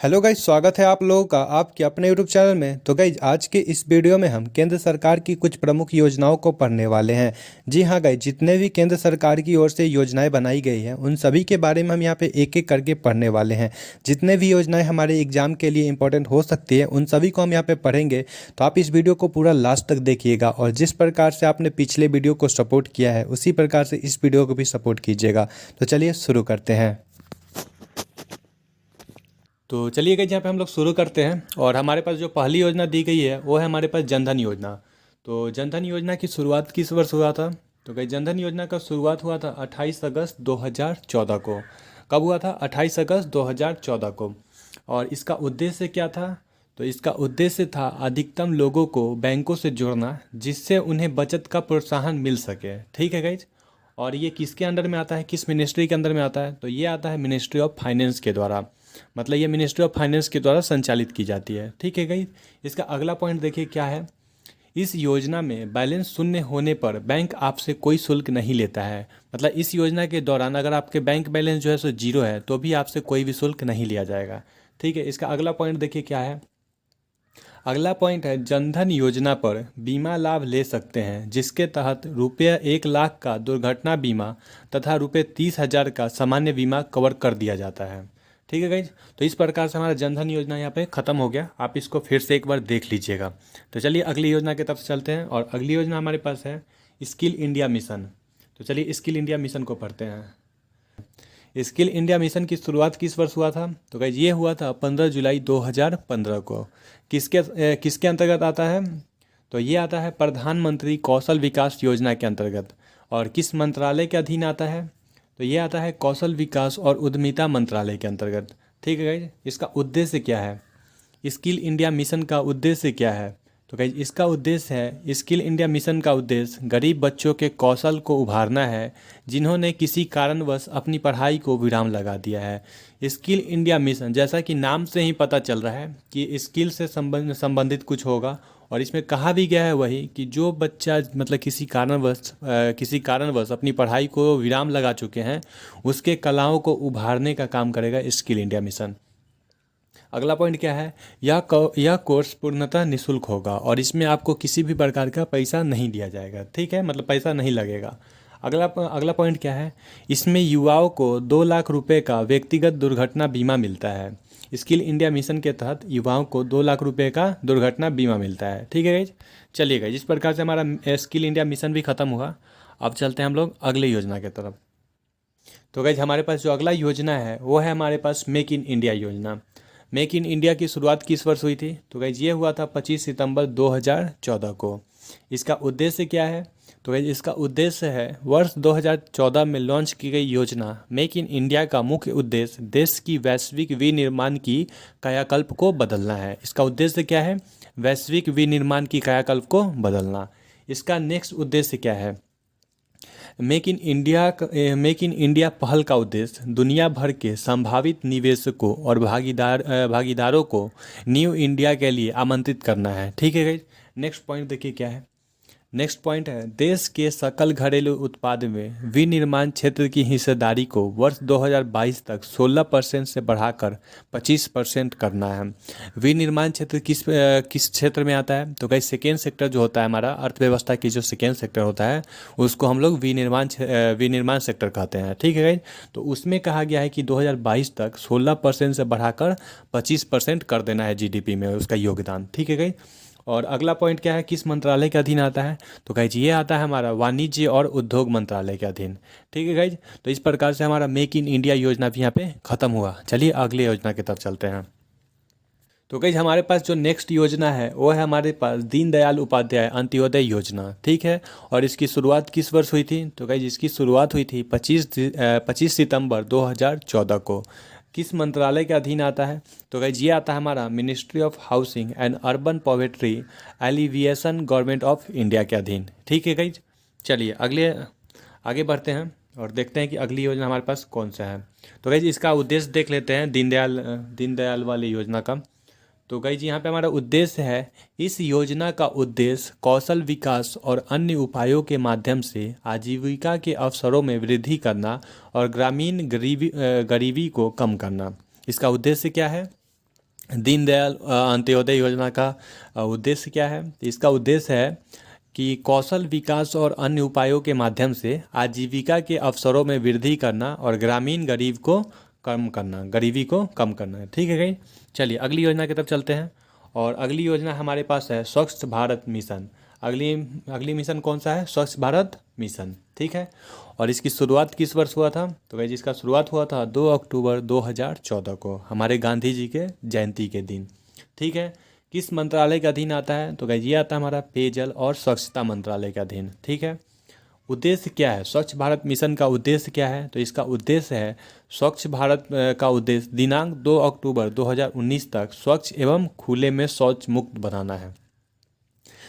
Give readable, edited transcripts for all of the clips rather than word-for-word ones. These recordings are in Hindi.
हेलो गाइज, स्वागत है आप लोगों का आपके अपने यूट्यूब चैनल में। तो गाइज, आज के इस वीडियो में हम केंद्र सरकार की कुछ प्रमुख योजनाओं को पढ़ने वाले हैं। जी हाँ गाइज, जितने भी केंद्र सरकार की ओर से योजनाएं बनाई गई हैं उन सभी के बारे में हम यहाँ पे एक एक करके पढ़ने वाले हैं। जितने भी योजनाएं हमारे एग्जाम के लिए इंपॉर्टेंट हो सकती है उन सभी को हम यहाँ पे पढ़ेंगे। तो आप इस वीडियो को पूरा लास्ट तक देखिएगा और जिस प्रकार से आपने पिछले वीडियो को सपोर्ट किया है उसी प्रकार से इस वीडियो को भी सपोर्ट कीजिएगा। तो चलिए शुरू करते हैं। तो चलिए गई, यहाँ पे हम लोग शुरू करते हैं। और हमारे पास जो पहली योजना दी गई है वो है हमारे पास जनधन योजना। तो जनधन योजना की शुरुआत किस वर्ष हुआ था? तो गई, जनधन योजना का शुरुआत हुआ था 28 अगस्त 2014 को। कब हुआ था? 28 अगस्त 2014 को। और इसका उद्देश्य क्या था? तो इसका उद्देश्य था अधिकतम लोगों को बैंकों से जोड़ना जिससे उन्हें बचत का प्रोत्साहन मिल सके। ठीक है गाइज। और ये किसके अंडर में आता है, किस मिनिस्ट्री के अंदर में आता है? तो ये आता है मिनिस्ट्री ऑफ फाइनेंस के द्वारा। मतलब ये मिनिस्ट्री ऑफ फाइनेंस के द्वारा संचालित की जाती है। ठीक है गाइज। इसका अगला पॉइंट देखिए क्या है। इस योजना में बैलेंस शून्य होने पर बैंक आपसे कोई शुल्क नहीं लेता है। मतलब इस योजना के दौरान अगर आपके बैंक बैलेंस जो है सो जीरो है तो भी आपसे कोई भी शुल्क नहीं लिया जाएगा। ठीक है। इसका अगला पॉइंट देखिए क्या है। अगला पॉइंट है जनधन योजना पर बीमा लाभ ले सकते हैं जिसके तहत रुपये 1 लाख का दुर्घटना बीमा तथा रुपये 30,000 का सामान्य बीमा कवर कर दिया जाता है। ठीक है गाइज। तो इस प्रकार से हमारा जनधन योजना यहाँ पे ख़त्म हो गया। आप इसको फिर से एक बार देख लीजिएगा। तो चलिए अगली योजना की तरफ चलते हैं और अगली योजना हमारे पास है स्किल इंडिया मिशन। तो चलिए स्किल इंडिया मिशन को पढ़ते हैं। स्किल इंडिया मिशन की शुरुआत किस वर्ष हुआ था? तो गाइज ये हुआ था 15 जुलाई 2015 को। किसके अंतर्गत आता है? तो ये आता है प्रधानमंत्री कौशल विकास योजना के अंतर्गत। और किस मंत्रालय के अधीन आता है? तो ये आता है कौशल विकास और उद्यमिता मंत्रालय के अंतर्गत। ठीक है गाइज। इसका उद्देश्य क्या है? स्किल इंडिया मिशन का उद्देश्य क्या है? तो गाइज इसका उद्देश्य है, स्किल इंडिया मिशन का उद्देश्य गरीब बच्चों के कौशल को उभारना है जिन्होंने किसी कारणवश अपनी पढ़ाई को विराम लगा दिया है। स्किल इंडिया मिशन, जैसा कि नाम से ही पता चल रहा है कि स्किल से संबंधित कुछ होगा। और इसमें कहा भी गया है वही कि जो बच्चा मतलब किसी कारणवश अपनी पढ़ाई को विराम लगा चुके हैं उसके कलाओं को उभारने का काम करेगा स्किल इंडिया मिशन। अगला पॉइंट क्या है। यह कोर्स पूर्णतः निःशुल्क होगा और इसमें आपको किसी भी प्रकार का पैसा नहीं दिया जाएगा। ठीक है, मतलब पैसा नहीं लगेगा। अगला पॉइंट क्या है। इसमें युवाओं को 2 लाख रुपए का व्यक्तिगत दुर्घटना बीमा मिलता है। स्किल इंडिया मिशन के तहत युवाओं को 2 लाख रुपए का दुर्घटना बीमा मिलता है। ठीक है गाइज। चलिए गाइज, इस प्रकार से हमारा स्किल इंडिया मिशन भी खत्म हुआ। अब चलते हैं हम लोग अगले योजना की तरफ। तो गाइज हमारे पास जो अगला योजना है वो है हमारे पास मेक इन इंडिया योजना। मेक इन इंडिया की शुरुआत किस वर्ष हुई थी? तो गाइज ये हुआ था 25 सितंबर 2014 को। इसका उद्देश्य क्या है? तो गाइज इसका उद्देश्य है वर्ष 2014 में लॉन्च की गई योजना मेक इन इंडिया का मुख्य उद्देश्य देश की वैश्विक विनिर्माण की कायाकल्प को बदलना है। इसका उद्देश्य क्या है? वैश्विक विनिर्माण की कायाकल्प को बदलना। इसका नेक्स्ट उद्देश्य क्या है? मेक इन इंडिया पहल का उद्देश्य दुनिया भर के संभावित निवेशकों और भागीदारों को न्यू इंडिया के लिए आमंत्रित करना है। ठीक है गाइज। नेक्स्ट पॉइंट देखिए क्या है। नेक्स्ट पॉइंट है देश के सकल घरेलू उत्पाद में विनिर्माण क्षेत्र की हिस्सेदारी को वर्ष 2022 तक 16% से बढ़ाकर 25% करना है। विनिर्माण क्षेत्र किस क्षेत्र में आता है? तो गाइस सेकेंड सेक्टर जो होता है हमारा अर्थव्यवस्था की जो सेकेंड सेक्टर होता है उसको हम लोग विनिर्माण सेक्टर कहते हैं। ठीक है गाइस। तो उसमें कहा गया है कि 2022 तक 16% से बढ़ाकर 25% कर देना है जीडीपी में उसका योगदान। ठीक है गाइस। और अगला पॉइंट क्या है, किस मंत्रालय के अधीन आता है? तो गाइज ये आता है हमारा वाणिज्य और उद्योग मंत्रालय के अधीन। ठीक है गाइज। तो इस प्रकार से हमारा मेक इन इंडिया योजना भी यहाँ पे खत्म हुआ। चलिए अगले योजना की तरफ चलते हैं। तो गाइज हमारे पास जो नेक्स्ट योजना है वो है हमारे पास दीनदयाल उपाध्याय अंत्योदय योजना। ठीक है। और इसकी शुरुआत किस वर्ष हुई थी? तो गाइज इसकी शुरुआत हुई थी 25 सितंबर 2014 को। किस मंत्रालय के अधीन आता है? तो गाइज ये आता है हमारा ministry of housing and urban poverty alleviation government of India के अधीन। ठीक है गाइज। चलिए आगे बढ़ते हैं और देखते हैं कि अगली योजना हमारे पास कौन सा है। तो गाइज इसका उद्देश्य देख लेते हैं दीनदयाल वाली योजना का। तो गाइज यहाँ पे हमारा उद्देश्य है, इस योजना का उद्देश्य कौशल विकास और अन्य उपायों के माध्यम से आजीविका के अवसरों में वृद्धि करना और ग्रामीण गरीबी को कम करना। इसका उद्देश्य क्या है? दीनदयाल अंत्योदय योजना का उद्देश्य क्या है? तो इसका उद्देश्य है कि कौशल विकास और अन्य उपायों के माध्यम से आजीविका के अवसरों में वृद्धि करना और ग्रामीण गरीबी को कम करना है। ठीक है गई, चलिए अगली योजना की तरफ चलते हैं। और अगली योजना हमारे पास है स्वच्छ भारत मिशन। अगली अगली मिशन कौन सा है? स्वच्छ भारत मिशन। ठीक है, और इसकी शुरुआत किस वर्ष हुआ था? तो भाई इसका शुरुआत हुआ था 2 अक्टूबर 2014 को, हमारे गांधी जी के जयंती के दिन। ठीक है, किस मंत्रालय के अधीन आता है? तो गाइज ये आता है हमारा पेयजल और स्वच्छता मंत्रालय के अधीन। ठीक है, उद्देश्य क्या है स्वच्छ भारत मिशन का? उद्देश्य क्या है? तो इसका उद्देश्य है स्वच्छ भारत का उद्देश्य दिनांक 2 अक्टूबर 2019 तक स्वच्छ एवं खुले में शौच मुक्त बनाना है।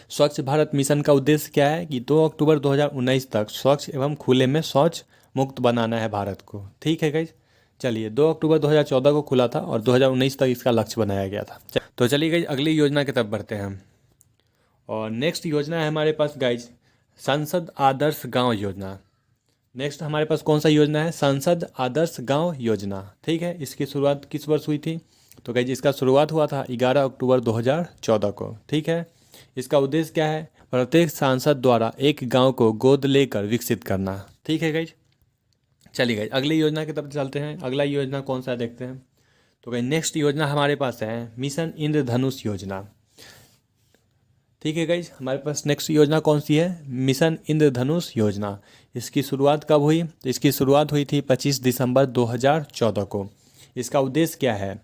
स्वच्छ भारत मिशन का उद्देश्य क्या है कि 2 अक्टूबर 2019 तक स्वच्छ एवं खुले में शौच मुक्त बनाना है भारत को। ठीक है गाइज, चलिए 2 अक्टूबर 2014 को खुला था और 2019 तक इसका लक्ष्य बनाया गया था। तो चलिए गाइज अगली योजना की तरफ बढ़ते हैं। और नेक्स्ट योजना है हमारे पास गाइज संसद आदर्श गांव योजना। नेक्स्ट हमारे पास कौन सा योजना है? संसद आदर्श गांव योजना। ठीक है, इसकी शुरुआत किस वर्ष हुई थी? तो गाइज इसका शुरुआत हुआ था 11 अक्टूबर 2014 को। ठीक है, इसका उद्देश्य क्या है? प्रत्येक सांसद द्वारा एक गांव को गोद लेकर विकसित करना। ठीक है गाइज, चलिए गाइज अगली योजना की तरफ चलते हैं। अगला योजना कौन सा है देखते हैं। तो गाइज नेक्स्ट योजना हमारे पास है मिशन इंद्रधनुष योजना। ठीक है गाइज, हमारे पास नेक्स्ट योजना कौन सी है? मिशन इंद्रधनुष योजना। इसकी शुरुआत कब हुई? तो इसकी शुरुआत हुई थी 25 दिसंबर 2014 को। इसका उद्देश्य क्या है?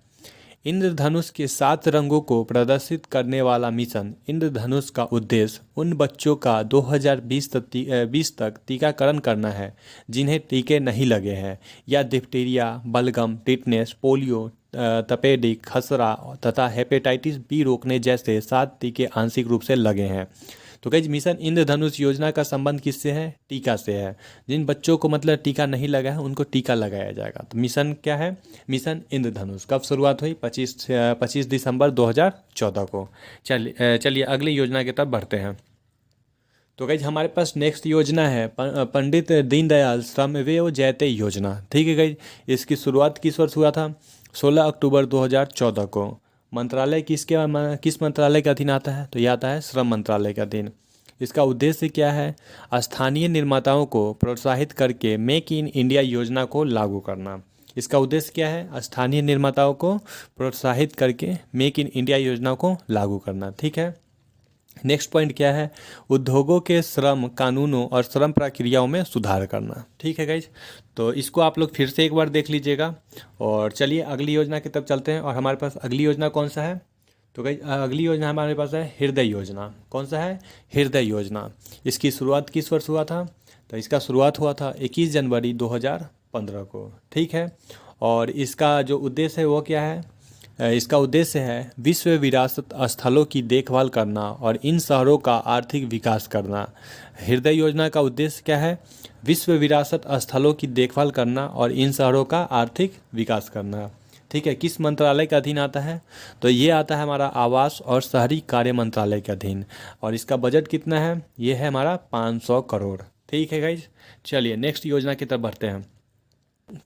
इंद्रधनुष के 7 रंगों को प्रदर्शित करने वाला मिशन इंद्रधनुष का उद्देश्य उन बच्चों का 2020 तक टीकाकरण करना है जिन्हें टीके नहीं लगे हैं या डिप्टीरिया, बलगम, टिटनेस, पोलियो, तपेदिक, खसरा तथा हेपेटाइटिस बी रोकने जैसे 7 टीके आंशिक रूप से लगे हैं। तो गाइज मिशन इंद्रधनुष योजना का संबंध किससे है? टीका से है। जिन बच्चों को मतलब टीका नहीं लगा है उनको टीका लगाया जाएगा। तो मिशन क्या है? मिशन इंद्रधनुष। कब शुरुआत हुई? 25 दिसंबर 2014 को। चलिए अगली योजना की तरफ बढ़ते हैं। तो गाइज हमारे पास नेक्स्ट योजना है पंडित दीनदयाल श्रमयोगी जयते योजना। ठीक है गाइज, इसकी शुरुआत किस वर्ष हुआ था? 16 अक्टूबर 2014 को। मंत्रालय किस मंत्रालय के अधीन आता है? तो यह आता है श्रम मंत्रालय के अधीन। इसका उद्देश्य क्या है? स्थानीय निर्माताओं को प्रोत्साहित करके मेक इन इंडिया योजना को लागू करना। इसका उद्देश्य क्या है? स्थानीय निर्माताओं को प्रोत्साहित करके मेक इन इंडिया योजना को लागू करना। ठीक है, नेक्स्ट पॉइंट क्या है? उद्योगों के श्रम कानूनों और श्रम प्रक्रियाओं में सुधार करना। ठीक है गाइज, तो इसको आप लोग फिर से एक बार देख लीजिएगा। और चलिए अगली योजना की तरफ चलते हैं। और हमारे पास अगली योजना कौन सा है? तो गाइज अगली योजना हमारे पास है हृदय योजना। कौन सा है? हृदय योजना। इसकी शुरुआत किस वर्ष हुआ था? तो इसका शुरुआत हुआ था 21 जनवरी 2015 को। ठीक है, और इसका जो उद्देश्य है वो क्या है? इसका उद्देश्य है विश्व विरासत स्थलों की देखभाल करना और इन शहरों का आर्थिक विकास करना। हृदय योजना का उद्देश्य क्या है? विश्व विरासत स्थलों की देखभाल करना और इन शहरों का आर्थिक विकास करना। ठीक है, किस मंत्रालय के अधीन आता है? तो ये आता है हमारा आवास और शहरी कार्य मंत्रालय के अधीन। और इसका बजट कितना है? ये है हमारा 500 करोड़। ठीक है गाइज, चलिए नेक्स्ट योजना की तरफ बढ़ते हैं।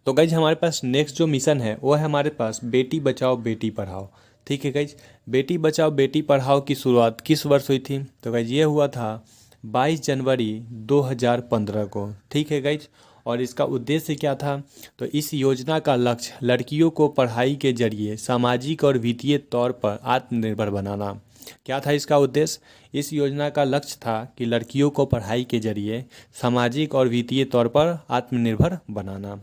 तो गाइज हमारे पास नेक्स्ट जो मिशन है वो है हमारे पास बेटी बचाओ बेटी पढ़ाओ। ठीक है गाइज, बेटी बचाओ बेटी पढ़ाओ की शुरुआत किस वर्ष हुई थी? तो गाइज ये हुआ था 22 जनवरी 2015 को। ठीक है गाइज, और इसका उद्देश्य क्या था? तो इस योजना का लक्ष्य लड़कियों को पढ़ाई के जरिए सामाजिक और वित्तीय तौर पर आत्मनिर्भर बनाना। क्या था इसका उद्देश्य? इस योजना का लक्ष्य था कि लड़कियों को पढ़ाई के जरिए सामाजिक और वित्तीय तौर पर आत्मनिर्भर बनाना।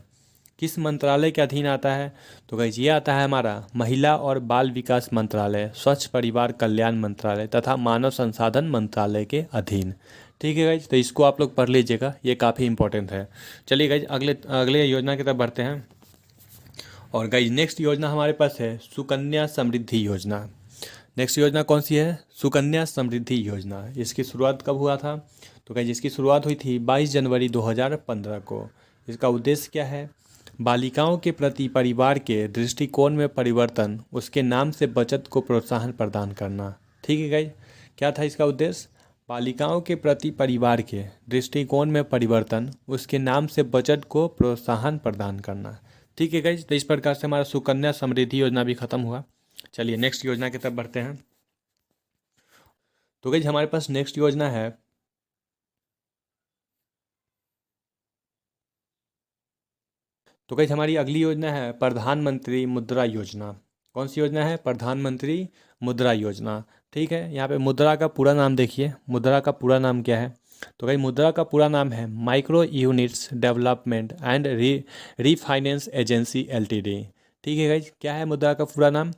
किस मंत्रालय के अधीन आता है? तो गाइज ये आता है हमारा महिला और बाल विकास मंत्रालय, स्वच्छ परिवार कल्याण मंत्रालय तथा मानव संसाधन मंत्रालय के अधीन। ठीक है गाइज, तो इसको आप लोग पढ़ लीजिएगा, ये काफ़ी इंपॉर्टेंट है। चलिए गाइज अगले योजना की तरफ बढ़ते हैं। और गाइज नेक्स्ट योजना हमारे पास है सुकन्या समृद्धि योजना। नेक्स्ट योजना कौन सी है? सुकन्या समृद्धि योजना। इसकी शुरुआत कब हुआ था? तो गाइज इसकी शुरुआत हुई थी 22 जनवरी 2015 को। इसका उद्देश्य क्या है? बालिकाओं के प्रति परिवार के दृष्टिकोण में परिवर्तन, उसके नाम से बचत को प्रोत्साहन प्रदान करना। ठीक है गाइज, क्या था इसका उद्देश्य? बालिकाओं के प्रति परिवार के दृष्टिकोण में परिवर्तन, उसके नाम से बचत को प्रोत्साहन प्रदान करना। ठीक है गाइज, तो इस प्रकार से हमारा सुकन्या समृद्धि योजना भी खत्म हुआ। चलिए नेक्स्ट योजना की तरफ बढ़ते हैं। तो गाइज हमारे पास नेक्स्ट योजना है तो गाइज हमारी अगली योजना है प्रधानमंत्री मुद्रा योजना। कौन सी योजना है? प्रधानमंत्री मुद्रा योजना। ठीक है, यहाँ पे मुद्रा का पूरा नाम देखिए, मुद्रा का पूरा नाम क्या है? तो भाई मुद्रा का पूरा नाम है micro units development and refinance agency LTD. ठीक है गाइज, क्या है मुद्रा का पूरा नाम?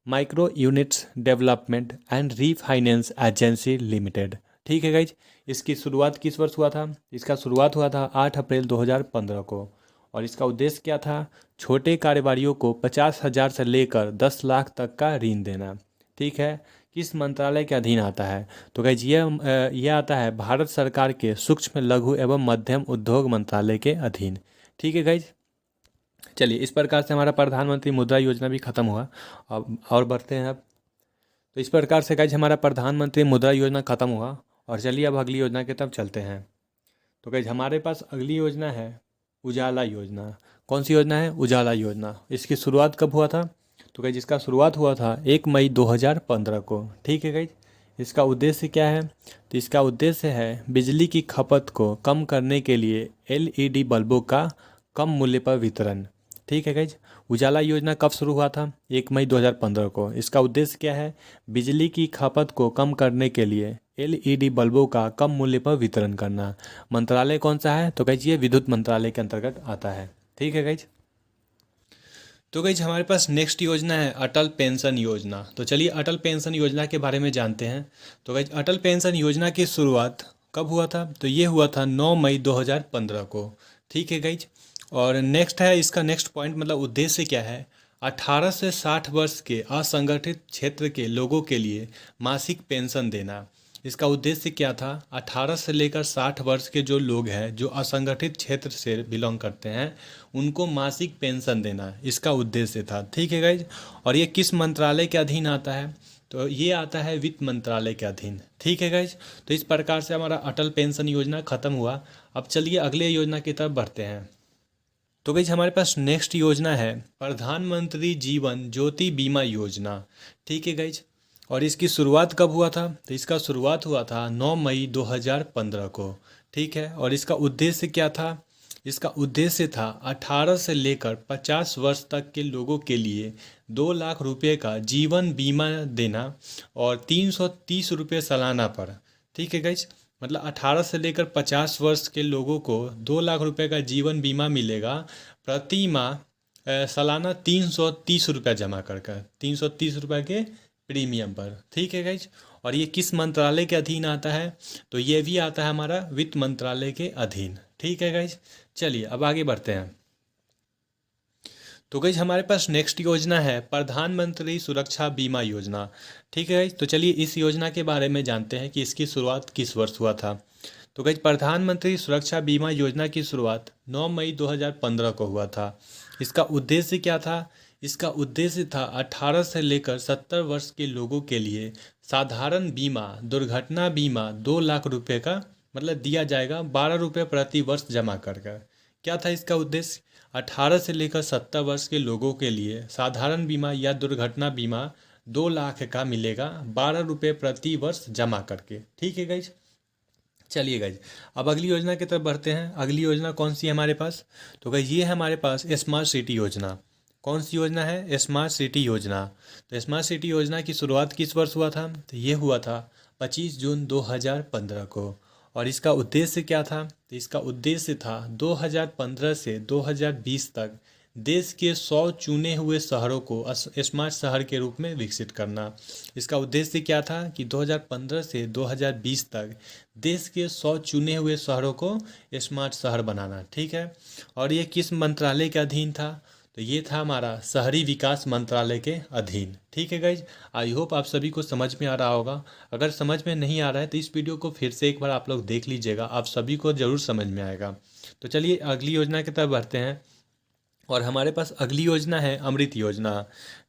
Micro units development and refinance agency limited. ठीक है गाइज, इसकी शुरुआत किस वर्ष हुआ था? इसका शुरुआत हुआ था 8 अप्रैल 2015 को। और इसका उद्देश्य क्या था? छोटे कारोबारियों को 50,000 से लेकर 10 लाख तक का ऋण देना। ठीक है, किस मंत्रालय के अधीन आता है? तो गाइज ये आता है भारत सरकार के सूक्ष्म लघु एवं मध्यम उद्योग मंत्रालय के अधीन। ठीक है गाइज, चलिए इस प्रकार से हमारा प्रधानमंत्री मुद्रा योजना भी खत्म हुआ। अब और बढ़ते हैं। अब तो इस प्रकार से गाइज हमारा प्रधानमंत्री मुद्रा योजना खत्म हुआ। और चलिए अब अगली योजना की तरफ चलते हैं। तो गाइज हमारे पास अगली योजना है उजाला योजना। कौन सी योजना है? उजाला योजना। इसकी शुरुआत कब हुआ था? तो गाइज इसका शुरुआत हुआ था 1 मई 2015 को। ठीक है गाइज, इसका उद्देश्य क्या है? तो इसका उद्देश्य है बिजली की खपत को कम करने के लिए एलईडी बल्बों का कम मूल्य पर वितरण। ठीक है गाइज, उजाला योजना कब शुरू हुआ था? 1 मई 2015 को। इसका उद्देश्य क्या है? बिजली की खपत को कम करने के लिए एलईडी बल्बों का कम मूल्य पर वितरण करना। मंत्रालय कौन सा है? तो गाइज ये विद्युत मंत्रालय के अंतर्गत आता है। ठीक है गाइज, तो गाइज हमारे पास नेक्स्ट योजना है अटल पेंशन योजना। तो चलिए अटल पेंशन योजना के बारे में जानते हैं। तो गाइज अटल पेंशन योजना की शुरुआत कब हुआ था? तो ये हुआ था 9 मई 2015 को। ठीक है गाइज, और नेक्स्ट है इसका नेक्स्ट पॉइंट, मतलब उद्देश्य क्या है? 18 से 60 वर्ष के असंगठित क्षेत्र के लोगों के लिए मासिक पेंशन देना। इसका उद्देश्य क्या था? 18 से लेकर 60 वर्ष के जो लोग हैं जो असंगठित क्षेत्र से बिलोंग करते हैं उनको मासिक पेंशन देना इसका उद्देश्य था। ठीक है गाइज, और ये किस मंत्रालय के अधीन आता है? तो ये आता है वित्त मंत्रालय के अधीन। ठीक है गाइज, तो इस प्रकार से हमारा अटल पेंशन योजना खत्म हुआ। अब चलिए अगले योजना की तरफ बढ़ते हैं। तो गाइज हमारे पास नेक्स्ट योजना है प्रधानमंत्री जीवन ज्योति बीमा योजना। ठीक है गाइज, और इसकी शुरुआत कब हुआ था? तो इसका शुरुआत हुआ था 9 मई 2015 को। ठीक है, और इसका उद्देश्य क्या था? इसका उद्देश्य था 18 से लेकर 50 वर्ष तक के लोगों के लिए 2 लाख रुपए का जीवन बीमा देना और 330 रुपये सालाना पर। ठीक है गाइज, मतलब 18 से लेकर 50 वर्ष के लोगों को 2 लाख रुपए का जीवन बीमा मिलेगा प्रति माह, सालाना 330 रुपये जमा कर 330 रुपये के प्रीमियम पर। ठीक है गाइज, और ये किस मंत्रालय के अधीन आता है? तो ये भी आता है हमारा वित्त मंत्रालय के अधीन। ठीक है गाइज, चलिए अब आगे बढ़ते हैं। तो गाइज हमारे पास नेक्स्ट योजना है प्रधानमंत्री सुरक्षा बीमा योजना। ठीक है गाइज, तो चलिए इस योजना के बारे में जानते हैं कि इसकी शुरुआत किस वर्ष हुआ था। तो गाइज प्रधानमंत्री सुरक्षा बीमा योजना की शुरुआत 9 मई 2015 को हुआ था। इसका उद्देश्य क्या था? इसका उद्देश्य था 18 से लेकर 70 वर्ष के लोगों के लिए साधारण बीमा दुर्घटना बीमा 2 लाख रुपए का मतलब दिया जाएगा 12 रुपये प्रति वर्ष जमा कर कर। क्या था इसका उद्देश्य? 18 से लेकर 70 वर्ष के लोगों के लिए साधारण बीमा या दुर्घटना बीमा 2 लाख का मिलेगा 12 रुपये प्रति वर्ष जमा करके। ठीक है गाइज, चलिए गाइज अब अगली योजना की तरफ बढ़ते हैं। अगली योजना कौन सी है हमारे पास? तो गाइज ये है हमारे पास स्मार्ट सिटी योजना। कौन सी योजना है? स्मार्ट सिटी योजना। तो स्मार्ट सिटी योजना की शुरुआत किस वर्ष हुआ था? तो ये हुआ था 25 जून 2015 को। और इसका उद्देश्य क्या था? तो इसका उद्देश्य था 2015 से 2020 तक देश के 100 चुने हुए शहरों को स्मार्ट शहर के रूप में विकसित करना। इसका उद्देश्य क्या था कि 2015 से 2020 तक देश के 100 चुने हुए शहरों को स्मार्ट शहर बनाना। ठीक है, और ये किस मंत्रालय के अधीन था? तो ये था हमारा शहरी विकास मंत्रालय के अधीन। ठीक है गाइज, आई होप आप सभी को समझ में आ रहा होगा। अगर समझ में नहीं आ रहा है तो इस वीडियो को फिर से एक बार आप लोग देख लीजिएगा, आप सभी को ज़रूर समझ में आएगा। तो चलिए अगली योजना की तरफ बढ़ते हैं। और हमारे पास अगली योजना है अमृत योजना।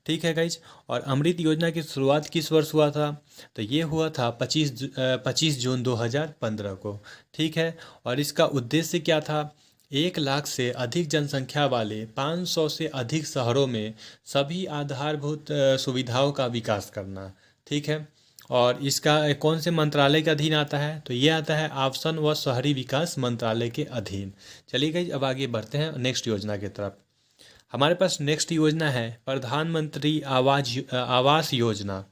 ठीक है गाइज, और अमृत योजना की शुरुआत किस वर्ष हुआ था? तो ये हुआ था 25 जून 2015 को। ठीक है, और इसका उद्देश्य क्या था? 1 लाख से अधिक जनसंख्या वाले 500 से अधिक शहरों में सभी आधारभूत सुविधाओं का विकास करना। ठीक है। और इसका कौन से मंत्रालय के अधीन आता है? तो ये आता है आवासन व शहरी विकास मंत्रालय के अधीन। चलिए गाइस, अब आगे बढ़ते हैं नेक्स्ट योजना की तरफ। हमारे पास नेक्स्ट योजना है प्रधानमंत्री आवास योजना।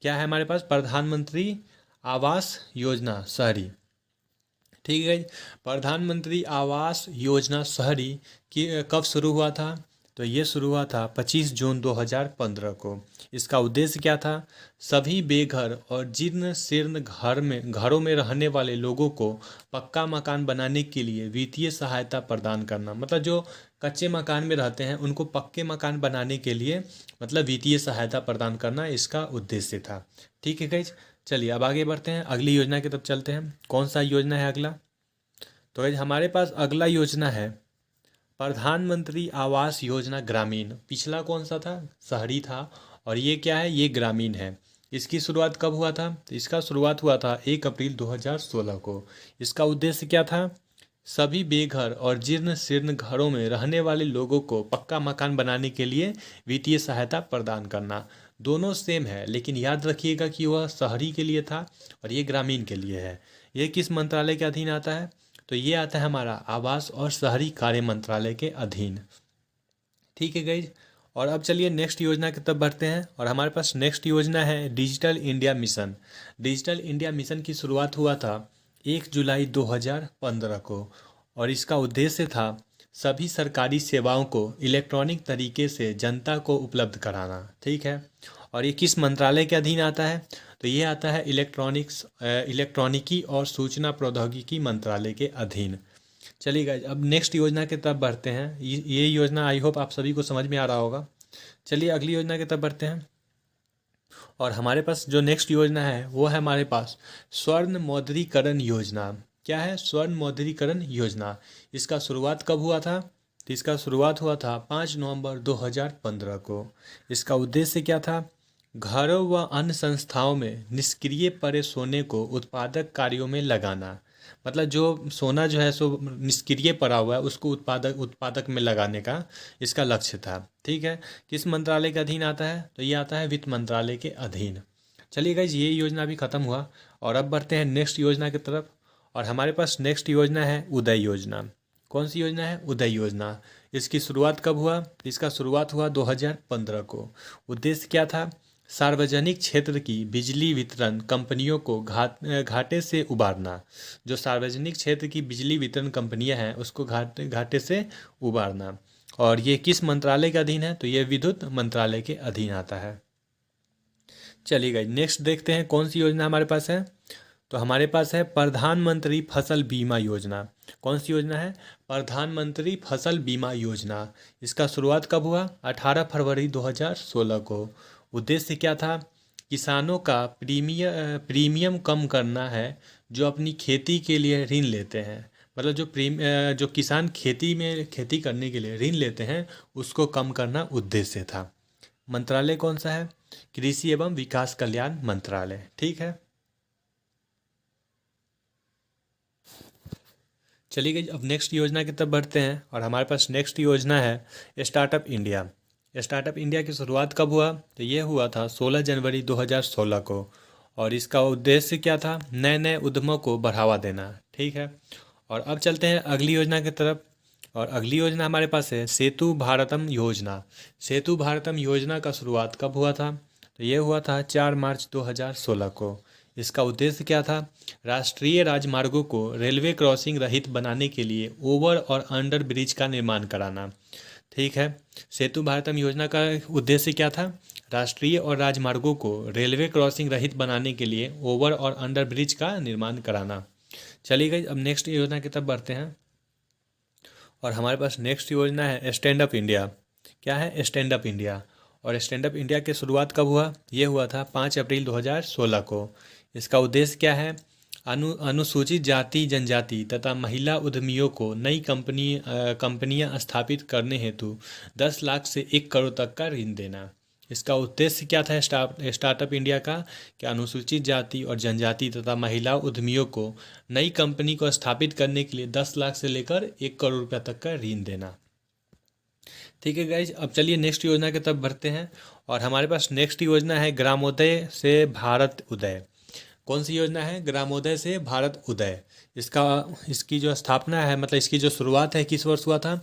क्या है हमारे पास? प्रधानमंत्री आवास योजना शहरी। ठीक है। प्रधानमंत्री आवास योजना शहरी की कब शुरू हुआ था? तो ये शुरू हुआ था 25 जून 2015 को। इसका उद्देश्य क्या था? सभी बेघर और जीर्ण शीर्ण घरों में रहने वाले लोगों को पक्का मकान बनाने के लिए वित्तीय सहायता प्रदान करना। मतलब जो कच्चे मकान में रहते हैं उनको पक्के मकान बनाने के लिए मतलब वित्तीय सहायता प्रदान करना इसका उद्देश्य था। ठीक है गाइज, चलिए अब आगे बढ़ते हैं, अगली योजना की तरफ चलते हैं। कौन सा योजना है अगला? तो गाइज हमारे पास अगला योजना है प्रधानमंत्री आवास योजना ग्रामीण। पिछला कौन सा था? शहरी था। और ये क्या है? ये ग्रामीण है। इसकी शुरुआत कब हुआ था? तो इसका शुरुआत हुआ था 1 अप्रैल 2016 को। इसका उद्देश्य क्या था? सभी बेघर और जीर्ण शीर्ण घरों में रहने वाले लोगों को पक्का मकान बनाने के लिए वित्तीय सहायता प्रदान करना। दोनों सेम है, लेकिन याद रखिएगा कि वह शहरी के लिए था और ये ग्रामीण के लिए है। ये किस मंत्रालय के अधीन आता है? तो ये आता है हमारा आवास और शहरी कार्य मंत्रालय के अधीन। ठीक है गाइज, और अब चलिए नेक्स्ट योजना की तरफ बढ़ते हैं। और हमारे पास नेक्स्ट योजना है digital India mission. Digital India mission की शुरुआत हुआ था 1 जुलाई 2015 को। और इसका उद्देश्य था सभी सरकारी सेवाओं को इलेक्ट्रॉनिक तरीके से जनता को उपलब्ध कराना। ठीक है। और ये किस मंत्रालय के अधीन आता है? तो ये आता है इलेक्ट्रॉनिकी और सूचना प्रौद्योगिकी मंत्रालय के अधीन। चलिए गाइज, अब नेक्स्ट योजना की तरफ बढ़ते हैं। ये योजना आई होप आप सभी को समझ में आ रहा होगा। चलिए अगली योजना की तरफ बढ़ते हैं। और हमारे पास जो नेक्स्ट योजना है वो है हमारे पास स्वर्ण मौद्रीकरण योजना। क्या है? स्वर्ण मौद्रीकरण योजना। इसका शुरुआत कब हुआ था? तो इसका शुरुआत हुआ था 5 नवंबर 2015 को। इसका उद्देश्य क्या था? घरों व अन्य संस्थाओं में निष्क्रिय पड़े सोने को उत्पादक कार्यों में लगाना। मतलब जो सोना जो है सो निष्क्रिय पड़ा हुआ है उसको उत्पादक में लगाने का इसका लक्ष्य था। ठीक है। किस मंत्रालय के अधीन आता है? तो ये आता है वित्त मंत्रालय के अधीन। चलिए गाइज, ये योजना भी खत्म हुआ और अब बढ़ते हैं नेक्स्ट योजना की तरफ। और हमारे पास नेक्स्ट योजना है उदय योजना। कौन सी योजना है? उदय योजना। इसकी शुरुआत कब हुआ? इसका शुरुआत हुआ 2015 को। उद्देश्य क्या था? सार्वजनिक क्षेत्र की बिजली वितरण कंपनियों को घाटे से उबारना। जो सार्वजनिक क्षेत्र की बिजली वितरण कंपनियां हैं उसको घाटे से उबारना। और ये किस मंत्रालय के अधीन है? तो ये विद्युत मंत्रालय के अधीन आता है। चलिए गाइस, नेक्स्ट देखते हैं कौन सी योजना हमारे पास है। तो हमारे पास है प्रधानमंत्री फसल बीमा योजना। कौन सी योजना है? प्रधानमंत्री फसल बीमा योजना। इसका शुरुआत कब हुआ? 18 फरवरी 2016 को। उद्देश्य क्या था? किसानों का प्रीमियम कम करना है जो अपनी खेती के लिए ऋण लेते हैं। मतलब जो किसान खेती करने के लिए ऋण लेते हैं उसको कम करना उद्देश्य था। मंत्रालय कौन सा है? कृषि एवं विकास कल्याण मंत्रालय। ठीक है। चलिए गई, अब नेक्स्ट योजना की तरफ बढ़ते हैं। और हमारे पास नेक्स्ट योजना है स्टार्टअप इंडिया। स्टार्टअप इंडिया की शुरुआत कब हुआ? तो ये हुआ था 16 जनवरी 2016 को। और इसका उद्देश्य क्या था? नए नए उद्यमों को बढ़ावा देना। ठीक है। और अब चलते हैं अगली योजना की तरफ। और अगली योजना हमारे पास है सेतु भारतम योजना। सेतु भारतम योजना का शुरुआत कब हुआ था? तो ये हुआ था 4 मार्च 2016 को। इसका उद्देश्य क्या था? राष्ट्रीय राजमार्गों को रेलवे क्रॉसिंग रहित बनाने के लिए ओवर और अंडर ब्रिज का निर्माण कराना। ठीक है। सेतु भारतम योजना का उद्देश्य क्या था? राष्ट्रीय और राजमार्गों को रेलवे क्रॉसिंग रहित बनाने के लिए ओवर और अंडर ब्रिज का निर्माण कराना। चलिए गई, अब नेक्स्ट योजना की तरफ बढ़ते हैं। और हमारे पास नेक्स्ट योजना है स्टैंड अप इंडिया। क्या है? Stand up India. और स्टैंड अप इंडिया की शुरुआत कब हुआ? ये हुआ था 5 अप्रैल 2016 को। इसका उद्देश्य क्या है? अनुसूचित जाति जनजाति तथा महिला उद्यमियों को नई कंपनियां स्थापित करने हेतु 10 लाख से 1 करोड़ तक का ऋण देना। इसका उद्देश्य क्या था स्टार्टअप इंडिया का, कि अनुसूचित जाति और जनजाति तथा महिला उद्यमियों को नई कंपनी को स्थापित करने के लिए 10 लाख से लेकर 1 करोड़ रुपया तक का ऋण देना। ठीक है गाइज, अब चलिए नेक्स्ट योजना की तरफ बढ़ते हैं। और हमारे पास नेक्स्ट योजना है ग्रामोदय से भारत उदय। कौन सी योजना है? ग्रामोदय से भारत उदय। इसकी जो स्थापना है, मतलब इसकी जो शुरुआत है, किस वर्ष हुआ था?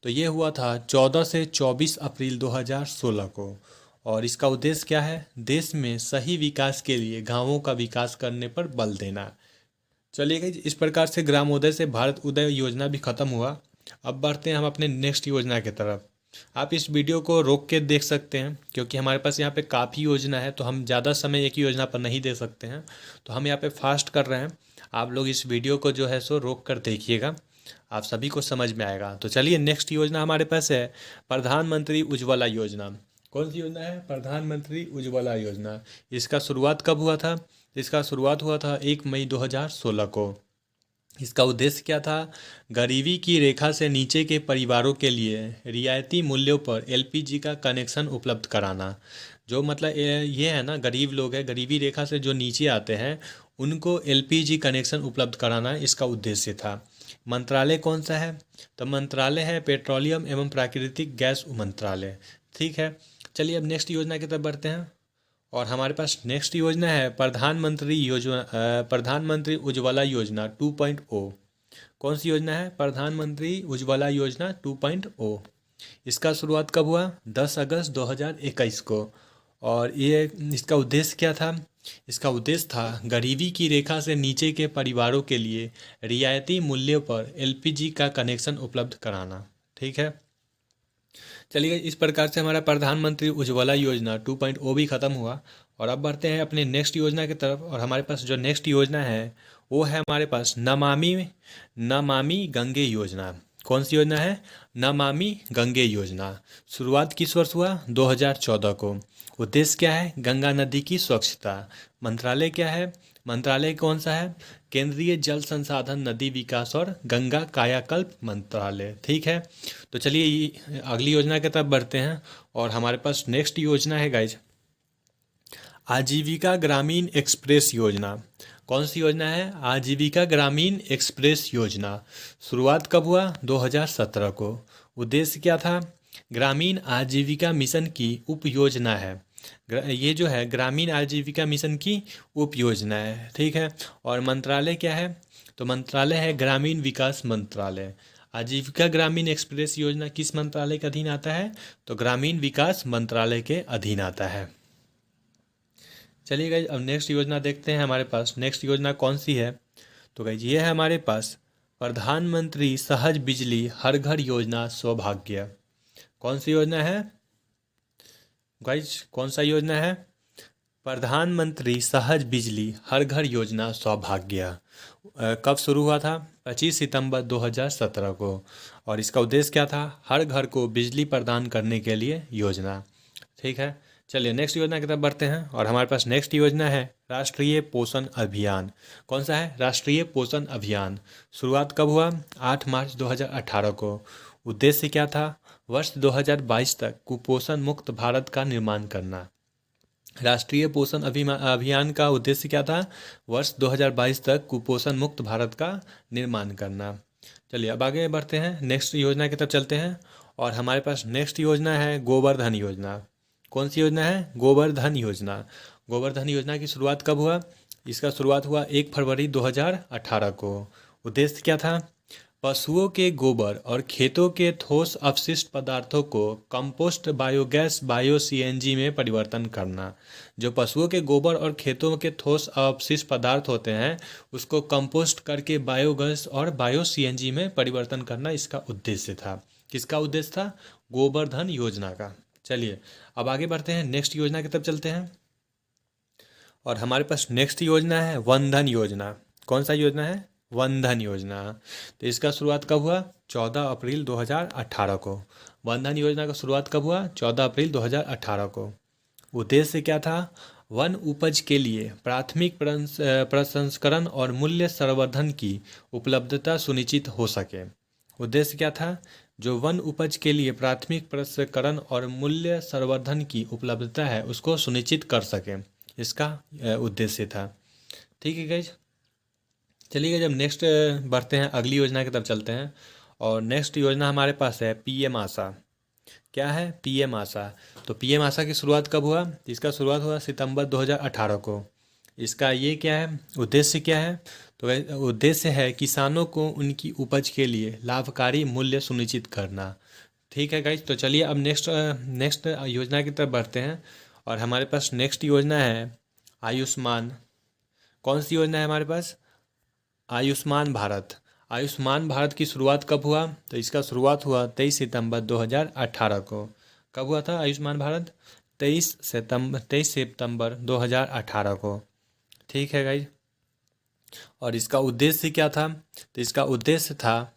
तो ये हुआ था 14 से 24 अप्रैल 2016 को। और इसका उद्देश्य क्या है? देश में सही विकास के लिए गांवों का विकास करने पर बल देना। चलिए गाइज, इस प्रकार से ग्रामोदय से भारत उदय योजना भी खत्म हुआ। अब बढ़ते हैं हम अपने नेक्स्ट योजना की तरफ। आप इस वीडियो को रोक के देख सकते हैं, क्योंकि हमारे पास यहाँ पे काफ़ी योजना है, तो हम ज़्यादा समय एक ही योजना पर नहीं दे सकते हैं। तो हम यहाँ पे फास्ट कर रहे हैं। आप लोग इस वीडियो को जो है सो रोक कर देखिएगा, आप सभी को समझ में आएगा। तो चलिए, नेक्स्ट योजना हमारे पास है प्रधानमंत्री उज्ज्वला योजना। कौन सी योजना है? प्रधानमंत्री उज्ज्वला योजना। इसका शुरुआत कब हुआ था? इसका शुरुआत हुआ था 1 मई 2016 को। इसका उद्देश्य क्या था? गरीबी की रेखा से नीचे के परिवारों के लिए रियायती मूल्यों पर एलपीजी का कनेक्शन उपलब्ध कराना। जो मतलब ये है ना, गरीब लोग हैं, गरीबी रेखा से जो नीचे आते हैं, उनको एलपीजी कनेक्शन उपलब्ध कराना इसका उद्देश्य था। मंत्रालय कौन सा है? तो मंत्रालय है पेट्रोलियम एवं प्राकृतिक गैस मंत्रालय। ठीक है, चलिए अब नेक्स्ट योजना की तरफ बढ़ते हैं। और हमारे पास नेक्स्ट योजना है प्रधानमंत्री उज्ज्वला योजना 2.0। कौन सी योजना है? प्रधानमंत्री उज्ज्वला योजना 2.0। इसका शुरुआत कब हुआ? 10 अगस्त 2021 को। और ये इसका उद्देश्य क्या था? इसका उद्देश्य था गरीबी की रेखा से नीचे के परिवारों के लिए रियायती मूल्यों पर एलपीजी का कनेक्शन उपलब्ध कराना। ठीक है, चलिए इस प्रकार से हमारा प्रधानमंत्री उज्ज्वला योजना 2.0 भी ख़त्म हुआ। और अब बढ़ते हैं अपने नेक्स्ट योजना की तरफ। और हमारे पास जो नेक्स्ट योजना है वो है हमारे पास नमामि गंगे योजना। कौन सी योजना है? नमामि गंगे योजना। शुरुआत किस वर्ष हुआ? 2014 को। उद्देश्य क्या है? गंगा नदी की स्वच्छता। मंत्रालय क्या है? मंत्रालय कौन सा है? केंद्रीय जल संसाधन, नदी विकास और गंगा कायाकल्प मंत्रालय। ठीक है, तो चलिए अगली योजना की तरफ बढ़ते हैं। और हमारे पास नेक्स्ट योजना है गाइज आजीविका ग्रामीण एक्सप्रेस योजना। कौन सी योजना है? आजीविका ग्रामीण एक्सप्रेस योजना। शुरुआत कब हुआ? 2017 को। उद्देश्य क्या था? ग्रामीण आजीविका मिशन की उप योजना है। ये जो है ग्रामीण आजीविका मिशन की उप योजना है। ठीक है, और मंत्रालय क्या है? तो मंत्रालय है ग्रामीण विकास मंत्रालय। आजीविका ग्रामीण एक्सप्रेस योजना किस मंत्रालय के अधीन आता है? तो ग्रामीण विकास मंत्रालय के अधीन आता है। चलिए गाइज, अब नेक्स्ट योजना देखते हैं हमारे पास नेक्स्ट योजना कौन सी है। तो गाइज ये है हमारे पास प्रधानमंत्री सहज बिजली हर घर योजना सौभाग्य। कौन सी योजना है गाइज? कौन सा योजना है? प्रधानमंत्री सहज बिजली हर घर योजना सौभाग्य। कब शुरू हुआ था? 25 सितंबर 2017 को। और इसका उद्देश्य क्या था? हर घर को बिजली प्रदान करने के लिए योजना। ठीक है, चलिए नेक्स्ट योजना की तरफ बढ़ते हैं। और हमारे पास नेक्स्ट योजना है राष्ट्रीय पोषण अभियान। कौन सा है? राष्ट्रीय पोषण अभियान। शुरुआत कब हुआ? 8 मार्च 2018 को। उद्देश्य क्या था? वर्ष 2022 तक कुपोषण मुक्त भारत का निर्माण करना। राष्ट्रीय पोषण अभियान का उद्देश्य क्या था? वर्ष 2022 तक कुपोषण मुक्त भारत का निर्माण करना। चलिए अब आगे बढ़ते हैं, नेक्स्ट योजना की तरफ चलते हैं। और हमारे पास नेक्स्ट योजना है गोवर्धन योजना। कौन सी योजना है? गोवर्धन योजना। गोवर्धन योजना की शुरुआत कब हुआ? इसका शुरुआत हुआ 1 फरवरी 2018 को। उद्देश्य क्या था? पशुओं के गोबर और खेतों के ठोस अपशिष्ट पदार्थों को कंपोस्ट बायोगैस बायो सीएनजी में परिवर्तन करना। जो पशुओं के गोबर और खेतों के ठोस अपशिष्ट पदार्थ होते हैं उसको कंपोस्ट करके बायोगैस और बायो सीएनजी में परिवर्तन करना इसका उद्देश्य था। किसका उद्देश्य था? गोवर्धन योजना का। चलिए अब आगे बढ़ते हैं, नेक्स्ट योजना की तरफ चलते हैं। और हमारे पास नेक्स्ट योजना है वनधन योजना। कौन सा योजना है? वनधन योजना। तो इसका शुरुआत कब हुआ? 14 अप्रैल 2018 को। वनधन योजना का शुरुआत कब हुआ? 14 अप्रैल 2018 को। उद्देश्य क्या था? वन उपज के लिए प्राथमिक प्रसंस्करण और मूल्य संवर्धन की उपलब्धता सुनिश्चित हो सके। उद्देश्य क्या था? जो वन उपज के लिए प्राथमिक प्रसंस्करण और मूल्य संवर्धन की उपलब्धता है उसको सुनिश्चित कर सके, इसका उद्देश्य था। ठीक है गाइज, चलिए जब नेक्स्ट बढ़ते हैं, अगली योजना की तरफ चलते हैं। और नेक्स्ट योजना हमारे पास है पीएम आशा। क्या है पीएम आशा? तो पीएम आशा की शुरुआत कब हुआ? इसका शुरुआत हुआ सितंबर 2018 को। इसका ये क्या है, उद्देश्य क्या है? तो उद्देश्य है किसानों को उनकी उपज के लिए लाभकारी मूल्य सुनिश्चित करना। ठीक है गाइज, तो चलिए अब नेक्स्ट योजना की तरफ बढ़ते हैं। और हमारे पास नेक्स्ट योजना है आयुष्मान। कौन सी योजना है हमारे पास? आयुष्मान भारत। आयुष्मान भारत की शुरुआत कब हुआ? तो इसका शुरुआत हुआ 23 सितंबर 2018 को। कब हुआ था आयुष्मान भारत? 23 सितंबर 2018 को। ठीक है गाइज, और इसका उद्देश्य क्या था? तो इसका उद्देश्य था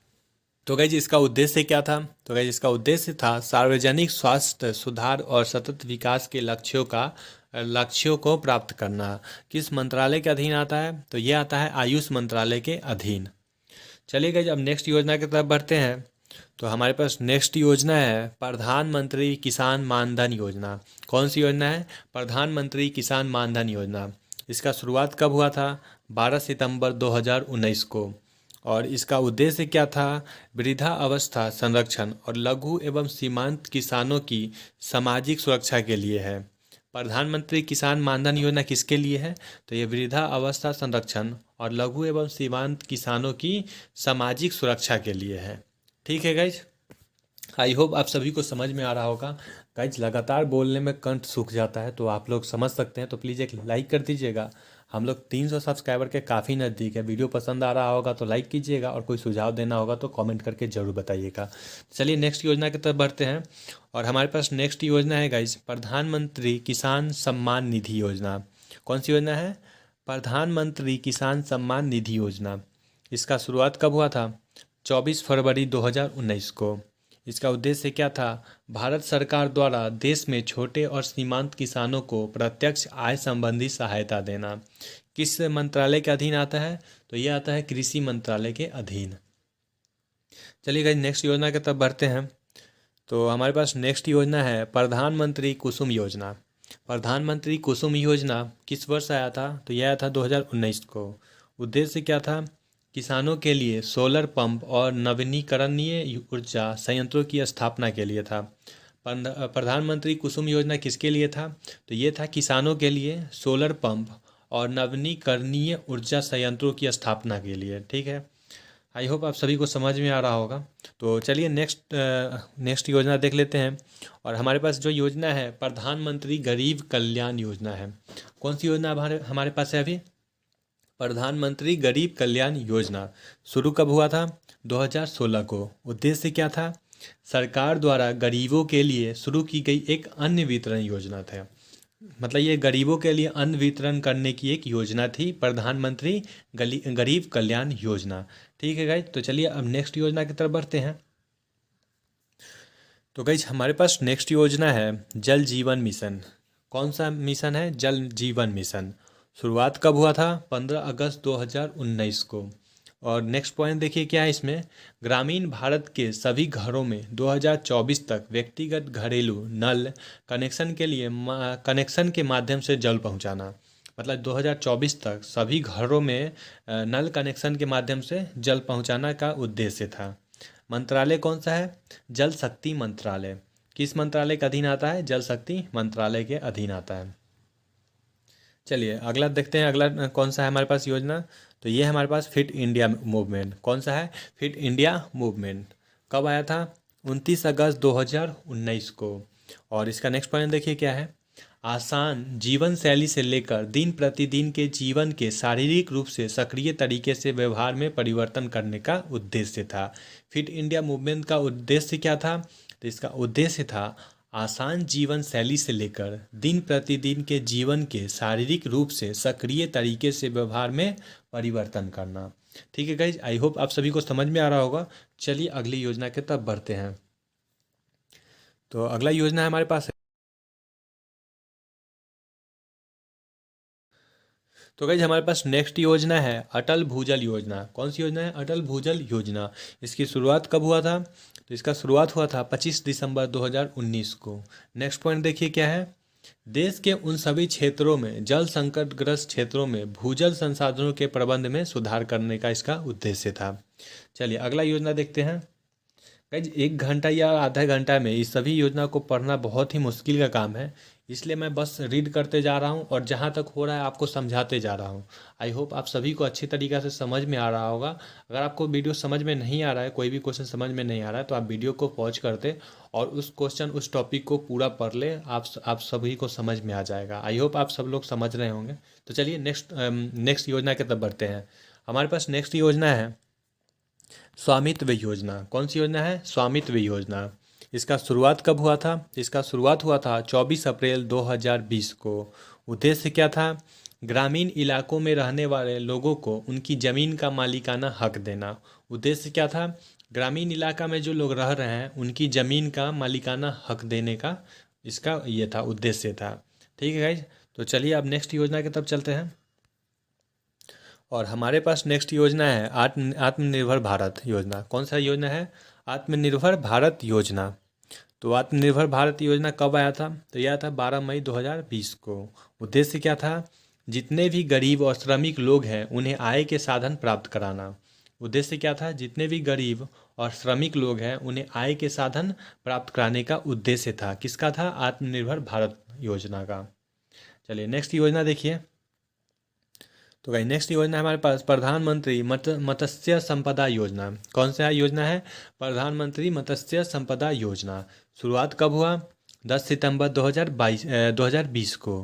तो गाइज इसका उद्देश्य क्या था? तो गाइज इसका उद्देश्य था सार्वजनिक स्वास्थ्य सुधार और सतत विकास के लक्ष्यों को प्राप्त करना। किस मंत्रालय के अधीन आता है? तो ये आता है आयुष मंत्रालय के अधीन। चलिए गाइज अब नेक्स्ट योजना की तरफ बढ़ते हैं। तो हमारे पास नेक्स्ट योजना है प्रधानमंत्री किसान मानधन योजना। कौन सी योजना है? प्रधानमंत्री किसान मानधन योजना। इसका शुरुआत कब हुआ था? 12 सितंबर 2019 को। और इसका उद्देश्य क्या था? वृद्धा अवस्था संरक्षण और लघु एवं सीमांत किसानों की सामाजिक सुरक्षा के लिए है। प्रधानमंत्री किसान मानधन योजना किसके लिए है? तो ये वृद्धा अवस्था संरक्षण और लघु एवं सीमांत किसानों की सामाजिक सुरक्षा के लिए है। ठीक है गाइज, आई होप आप सभी को समझ में आ रहा होगा। गाइज लगातार बोलने में कंठ सूख जाता है तो आप लोग समझ सकते हैं, तो प्लीज़ एक लाइक कर दीजिएगा। हम लोग 300 सब्सक्राइबर के काफ़ी नज़दीक है। वीडियो पसंद आ रहा होगा तो लाइक कीजिएगा, और कोई सुझाव देना होगा तो कमेंट करके ज़रूर बताइएगा। चलिए नेक्स्ट योजना की तरफ बढ़ते हैं। और हमारे पास नेक्स्ट योजना है गाइज प्रधानमंत्री किसान सम्मान निधि योजना। कौन सी योजना है? प्रधानमंत्री किसान सम्मान निधि योजना। इसका शुरुआत कब हुआ था? 24 फरवरी 2019 को। इसका उद्देश्य क्या था? भारत सरकार द्वारा देश में छोटे और सीमांत किसानों को प्रत्यक्ष आय संबंधी सहायता देना। किस मंत्रालय के अधीन आता है? तो ये आता है कृषि मंत्रालय के अधीन। चलिए गाइस नेक्स्ट योजना की तरफ बढ़ते हैं। तो हमारे पास नेक्स्ट योजना है प्रधानमंत्री कुसुम योजना। प्रधानमंत्री कुसुम योजना किस वर्ष आया था? तो यह आया था 2019 को। उद्देश्य क्या था? किसानों के लिए सोलर पंप और नवीनीकरणीय ऊर्जा संयंत्रों की स्थापना के लिए था। प्रधानमंत्री कुसुम योजना किसके लिए था? तो ये था किसानों के लिए सोलर पंप और नवीनीकरणीय ऊर्जा संयंत्रों की स्थापना के लिए। ठीक है, आई होप आप सभी को समझ में आ रहा होगा। तो चलिए नेक्स्ट योजना देख लेते हैं। और हमारे पास जो योजना है प्रधानमंत्री गरीब कल्याण योजना है। कौन सी योजना हमारे पास है अभी? प्रधानमंत्री गरीब कल्याण योजना। शुरू कब हुआ था? 2016 को। उद्देश्य क्या था? सरकार द्वारा गरीबों के लिए शुरू की गई एक अन्न वितरण योजना था। मतलब ये गरीबों के लिए अन्न वितरण करने की एक योजना थी, प्रधानमंत्री गरीब कल्याण योजना। ठीक है गाइज, तो चलिए अब नेक्स्ट योजना की तरफ बढ़ते हैं। तो गाइज हमारे पास नेक्स्ट योजना है जल जीवन मिशन। कौन सा मिशन है? जल जीवन मिशन। शुरुआत कब हुआ था? 15 अगस्त 2019 को। और नेक्स्ट पॉइंट देखिए क्या है इसमें, ग्रामीण भारत के सभी घरों में 2024 तक व्यक्तिगत घरेलू नल कनेक्शन के माध्यम से जल पहुंचाना। मतलब 2024 तक सभी घरों में नल कनेक्शन के माध्यम से जल पहुंचाना का उद्देश्य था। मंत्रालय कौन सा है? जल शक्ति मंत्रालय। किस मंत्रालय के अधीन आता है? जल शक्ति मंत्रालय के अधीन आता है। चलिए अगला देखते हैं, अगला कौन सा है हमारे पास योजना। तो ये है हमारे पास फिट इंडिया मूवमेंट। कौन सा है? Fit India movement. कब आया था? 29 अगस्त 2019 को। और इसका नेक्स्ट पॉइंट देखिए क्या है, आसान जीवन शैली से लेकर दिन प्रतिदिन के जीवन के शारीरिक रूप से सक्रिय तरीके से व्यवहार में परिवर्तन करने का उद्देश्य था। फिट इंडिया मूवमेंट का उद्देश्य क्या था? तो इसका उद्देश्य था आसान जीवन शैली से लेकर दिन प्रतिदिन के जीवन के शारीरिक रूप से सक्रिय तरीके से व्यवहार में परिवर्तन करना। ठीक है गाइज, आई होप आप सभी को समझ में आ रहा होगा। चलिए अगली योजना के तरफ बढ़ते हैं। तो अगला योजना हमारे पास है। तो गाइज हमारे पास नेक्स्ट योजना है अटल भूजल योजना। कौन सी योजना है? अटल भूजल योजना। इसकी शुरुआत कब हुआ था? तो इसका शुरुआत हुआ था 25 दिसंबर 2019 को। नेक्स्ट पॉइंट देखिए क्या है। देश के उन सभी क्षेत्रों में, जल संकटग्रस्त क्षेत्रों में भूजल संसाधनों के प्रबंध में सुधार करने का इसका उद्देश्य था। चलिए अगला योजना देखते हैं। गाइज 1 घंटा या आधा घंटा में इस सभी योजना को पढ़ना बहुत ही मुश्किल का काम है, इसलिए मैं बस रीड करते जा रहा हूँ और जहाँ तक हो रहा है आपको समझाते जा रहा हूँ। आई होप आप सभी को अच्छी तरीक़ा से समझ में आ रहा होगा। अगर आपको वीडियो समझ में नहीं आ रहा है, कोई भी क्वेश्चन समझ में नहीं आ रहा है, तो आप वीडियो को पॉज करते और उस क्वेश्चन उस टॉपिक को पूरा पढ़ ले, आप सभी को समझ में आ जाएगा। आई होप आप सब लोग समझ रहे होंगे। तो चलिए नेक्स्ट योजना की तरफ बढ़ते हैं। हमारे पास नेक्स्ट योजना है स्वामित्व योजना। कौन सी योजना है? स्वामित्व योजना। इसका शुरुआत कब हुआ था? इसका शुरुआत हुआ था 24 अप्रैल 2020 को। उद्देश्य क्या था? ग्रामीण इलाकों में रहने वाले लोगों को उनकी ज़मीन का मालिकाना हक देना। उद्देश्य क्या था? ग्रामीण इलाका में जो लोग रह रहे हैं उनकी ज़मीन का मालिकाना हक देने का इसका ये था, उद्देश्य था। ठीक है गाइज, तो चलिए अब नेक्स्ट योजना की तरफ चलते हैं। और हमारे पास नेक्स्ट योजना है आत्मनिर्भर भारत योजना। कौन सा योजना है? आत्मनिर्भर भारत योजना। तो आत्मनिर्भर भारत योजना कब आया था? तो यह था 12 मई 2020 को। उद्देश्य क्या था? जितने भी गरीब और श्रमिक लोग हैं उन्हें आय के साधन प्राप्त कराना। उद्देश्य क्या था? जितने भी गरीब और श्रमिक लोग हैं उन्हें आय के साधन प्राप्त कराने का उद्देश्य था। किसका था? आत्मनिर्भर भारत योजना का। चलिए नेक्स्ट योजना देखिए। तो भाई नेक्स्ट योजना है हमारे पास प्रधानमंत्री मत्स्य संपदा योजना। कौन सा योजना है? प्रधानमंत्री मत्स्य संपदा योजना। शुरुआत कब हुआ? 10 सितंबर 2020 को।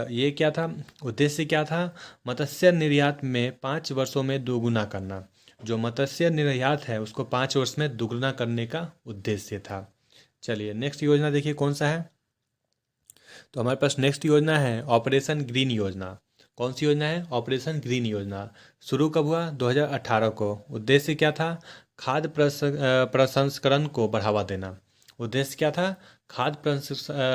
ये क्या था? उद्देश्य क्या था? मत्स्य निर्यात में 5 वर्षों में दोगुना करना। जो मत्स्य निर्यात है उसको 5 वर्ष में दोगुना करने का उद्देश्य था। चलिए नेक्स्ट योजना देखिए कौन सा है। तो हमारे पास नेक्स्ट योजना है ऑपरेशन ग्रीन योजना। कौन सी योजना है? ऑपरेशन ग्रीन योजना। शुरू कब हुआ? 2018 को। उद्देश्य क्या था? खाद्य प्रसंस्करण को बढ़ावा देना। उद्देश्य क्या था? खाद्य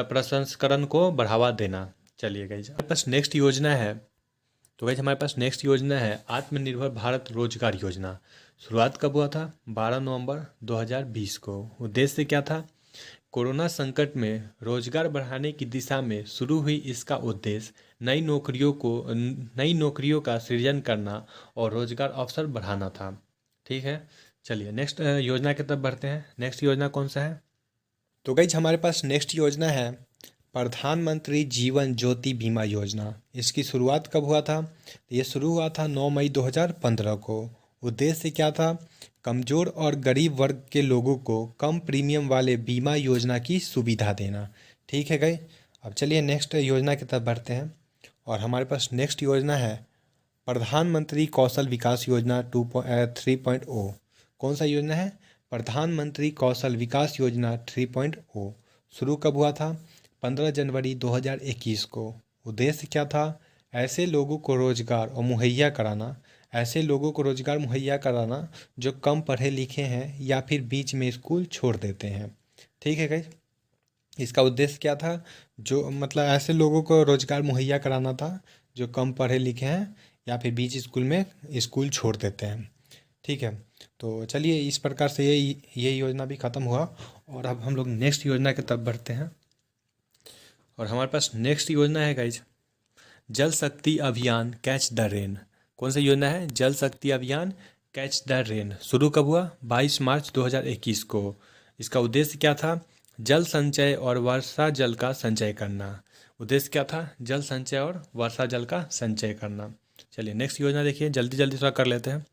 प्रसंस्करण को बढ़ावा देना। चलिए गाइज हमारे पास नेक्स्ट योजना है। तो गाइज हमारे पास नेक्स्ट योजना है आत्मनिर्भर भारत रोजगार योजना। शुरुआत कब हुआ था? 12 नवंबर 2020 को। उद्देश्य क्या था? कोरोना संकट में रोजगार बढ़ाने की दिशा में शुरू हुई इसका उद्देश्य नई नौकरियों का सृजन करना और रोजगार अवसर बढ़ाना था। ठीक है, चलिए नेक्स्ट योजना की तरफ बढ़ते हैं। नेक्स्ट योजना कौन सा है? तो गाइज हमारे पास नेक्स्ट योजना है प्रधानमंत्री जीवन ज्योति बीमा योजना। इसकी शुरुआत कब हुआ था? ये शुरू हुआ था 9 मई 2015 को। उद्देश्य क्या था? कमज़ोर और गरीब वर्ग के लोगों को कम प्रीमियम वाले बीमा योजना की सुविधा देना। ठीक है गए, अब चलिए नेक्स्ट योजना की तरफ बढ़ते हैं। और हमारे पास नेक्स्ट योजना है प्रधानमंत्री कौशल विकास योजना 3.0। कौन सा योजना है? प्रधानमंत्री कौशल विकास योजना 3.0। शुरू कब हुआ था? 15 जनवरी 2021 को। उद्देश्य क्या था? ऐसे लोगों को रोजगार मुहैया कराना जो कम पढ़े लिखे हैं या फिर बीच में स्कूल छोड़ देते हैं। ठीक है गाइस, इसका उद्देश्य क्या था? जो मतलब ऐसे लोगों को रोजगार मुहैया कराना था जो कम पढ़े लिखे हैं या फिर बीच स्कूल छोड़ देते हैं। ठीक है, तो चलिए इस प्रकार से ये योजना भी ख़त्म हुआ और अब हम लोग नेक्स्ट योजना की तरफ बढ़ते हैं। और हमारे पास नेक्स्ट योजना है गाइज जल शक्ति अभियान कैच द रेन। कौन सा योजना है? जल शक्ति अभियान कैच द रेन। शुरू कब हुआ? 22 मार्च 2021 को। इसका उद्देश्य क्या था? जल संचय और वर्षा जल का संचय करना। उद्देश्य क्या था? जल संचय और वर्षा जल का संचय करना। चलिए नेक्स्ट योजना देखिए, जल्दी जल्दी थोड़ा कर लेते हैं।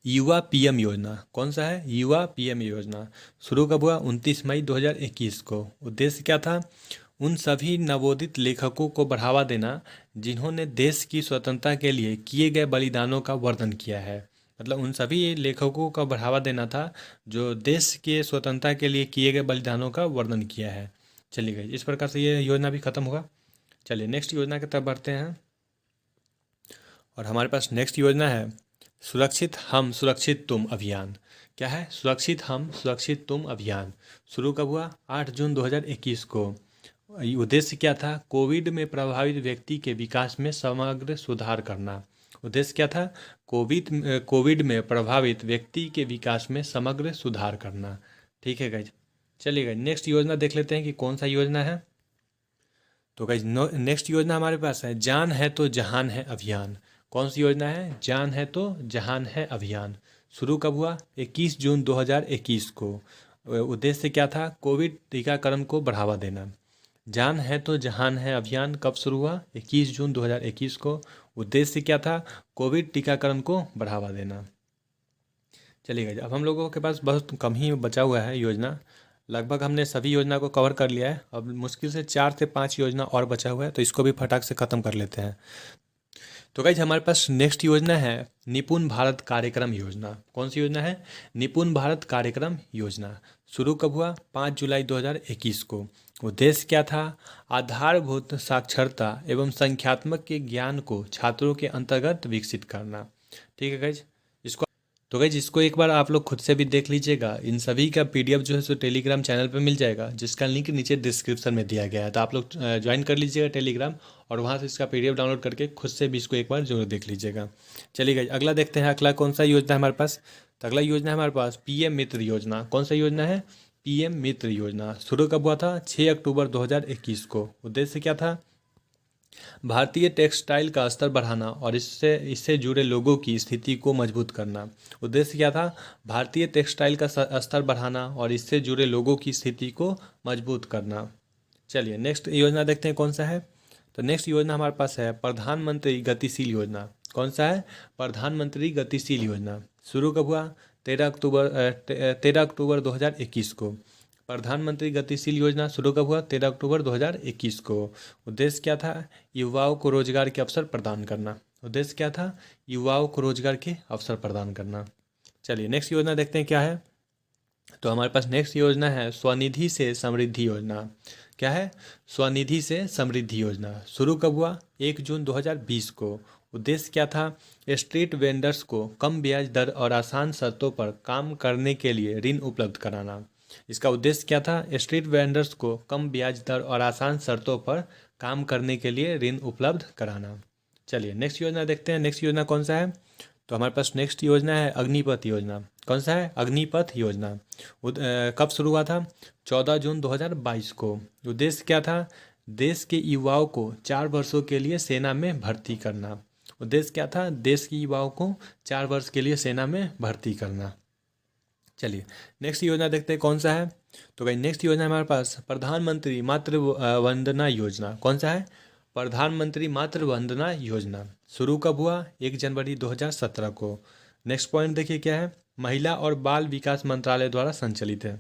युवा पीएम योजना। कौन सा है? युवा पीएम योजना। शुरू कब हुआ? 29 मई 2021 को। उद्देश्य क्या था? उन सभी नवोदित लेखकों को बढ़ावा देना जिन्होंने देश की स्वतंत्रता के लिए किए गए बलिदानों का वर्णन किया है। मतलब उन सभी लेखकों का बढ़ावा देना था जो देश के स्वतंत्रता के लिए किए गए बलिदानों का वर्णन किया है। चलिए गई, इस प्रकार से ये योजना भी खत्म होगा। चलिए नेक्स्ट योजना की तरफ बढ़ते हैं। और हमारे पास नेक्स्ट योजना है सुरक्षित हम सुरक्षित तुम अभियान। क्या है? सुरक्षित हम सुरक्षित तुम अभियान। शुरू कब हुआ? 8 जून 2021 को। उद्देश्य क्या था? कोविड में प्रभावित व्यक्ति के विकास में समग्र सुधार करना। उद्देश्य क्या था? कोविड में प्रभावित व्यक्ति के विकास में समग्र सुधार करना। ठीक है गाइज, चलिए गाइज नेक्स्ट योजना देख लेते हैं कि कौन सा योजना है। तो गाइज नेक्स्ट योजना हमारे पास है जान है तो जहान है अभियान। कौन सी योजना है? जान है तो जहान है अभियान। शुरू कब हुआ? 21 जून 2021 को। उद्देश्य क्या था? कोविड टीकाकरण को बढ़ावा देना। जान है तो जहान है अभियान कब शुरू हुआ? 21 जून 2021 को। उद्देश्य क्या था? कोविड टीकाकरण को बढ़ावा देना। चलिए गाइज, अब हम लोगों के पास बहुत कम ही बचा हुआ है योजना। लगभग हमने सभी योजना को कवर कर लिया है। अब मुश्किल से 4 से 5 योजना और बचा हुआ है, तो इसको भी फटाक से ख़त्म कर लेते हैं। तो गाइज हमारे पास नेक्स्ट योजना है निपुण भारत कार्यक्रम योजना। कौन सी योजना है? निपुण भारत कार्यक्रम योजना। शुरू कब हुआ? 5 जुलाई 2021 को। उद्देश्य क्या था? आधारभूत साक्षरता एवं संख्यात्मक के ज्ञान को छात्रों के अंतर्गत विकसित करना। ठीक है गाइज, इसको तो गाइज इसको एक बार आप लोग खुद से भी देख लीजिएगा। इन सभी का पीडीएफ जो है सो टेलीग्राम चैनल पे मिल जाएगा, जिसका लिंक नीचे डिस्क्रिप्शन में दिया गया है। तो आप लोग ज्वाइन कर लीजिएगा टेलीग्राम, और वहाँ से इसका पीडीएफ डाउनलोड करके खुद से भी इसको एक बार जरूर देख लीजिएगा। चलिए गाइज अगला देखते हैं, अगला कौन सा योजना है हमारे पास। तो अगला योजना है हमारे पास पीएम मित्र योजना। कौन सा योजना है? पीएम मित्र योजना। शुरू कब हुआ था? 6 अक्टूबर 2021 को। उद्देश्य क्या था? भारतीय टेक्सटाइल का स्तर बढ़ाना और इससे इससे जुड़े लोगों की स्थिति को मजबूत करना। उद्देश्य क्या था? भारतीय टेक्सटाइल का स्तर बढ़ाना और इससे जुड़े लोगों की स्थिति को मजबूत करना। चलिए नेक्स्ट योजना देखते हैं कौन सा है। तो नेक्स्ट योजना हमारे पास है प्रधानमंत्री गतिशील योजना। कौन सा है? प्रधानमंत्री गतिशील योजना। शुरू कब हुआ? 13 अक्टूबर 2021 को। प्रधानमंत्री गतिशील योजना शुरू कब हुआ? 13 अक्टूबर 2021 को। उद्देश्य क्या था? युवाओं को रोजगार के अवसर प्रदान करना। उद्देश्य क्या था? युवाओं को रोजगार के अवसर प्रदान करना। चलिए नेक्स्ट योजना देखते हैं क्या है। तो हमारे पास नेक्स्ट योजना है स्वनिधि से समृद्धि योजना। क्या है? स्वनिधि से समृद्धि योजना। शुरू कब हुआ? 1 जून 2020 को। उद्देश्य क्या था? स्ट्रीट वेंडर्स को कम ब्याज दर और आसान शर्तों पर काम करने के लिए ऋण उपलब्ध कराना। इसका उद्देश्य क्या था? स्ट्रीट वेंडर्स को कम ब्याज दर और आसान शर्तों पर काम करने के लिए ऋण उपलब्ध कराना। चलिए नेक्स्ट योजना देखते हैं, नेक्स्ट योजना कौन सा है। तो हमारे पास नेक्स्ट योजना है अग्निपथ योजना। कौन सा है? अग्निपथ योजना। कब शुरू हुआ था? 14 जून 2022 को। उद्देश्य क्या था? देश के युवाओं को 4 वर्षों के लिए सेना में भर्ती करना। उद्देश्य क्या था? देश के युवाओं को 4 वर्ष के लिए सेना में भर्ती करना। चलिए नेक्स्ट योजना देखते हैं कौन सा है। तो भाई नेक्स्ट योजना हमारे पास प्रधानमंत्री मातृ वंदना योजना। कौन सा है? प्रधानमंत्री मातृ वंदना योजना। शुरू कब हुआ? 1 जनवरी 2017 को। नेक्स्ट पॉइंट देखिए क्या है। महिला और बाल विकास मंत्रालय द्वारा संचालित है।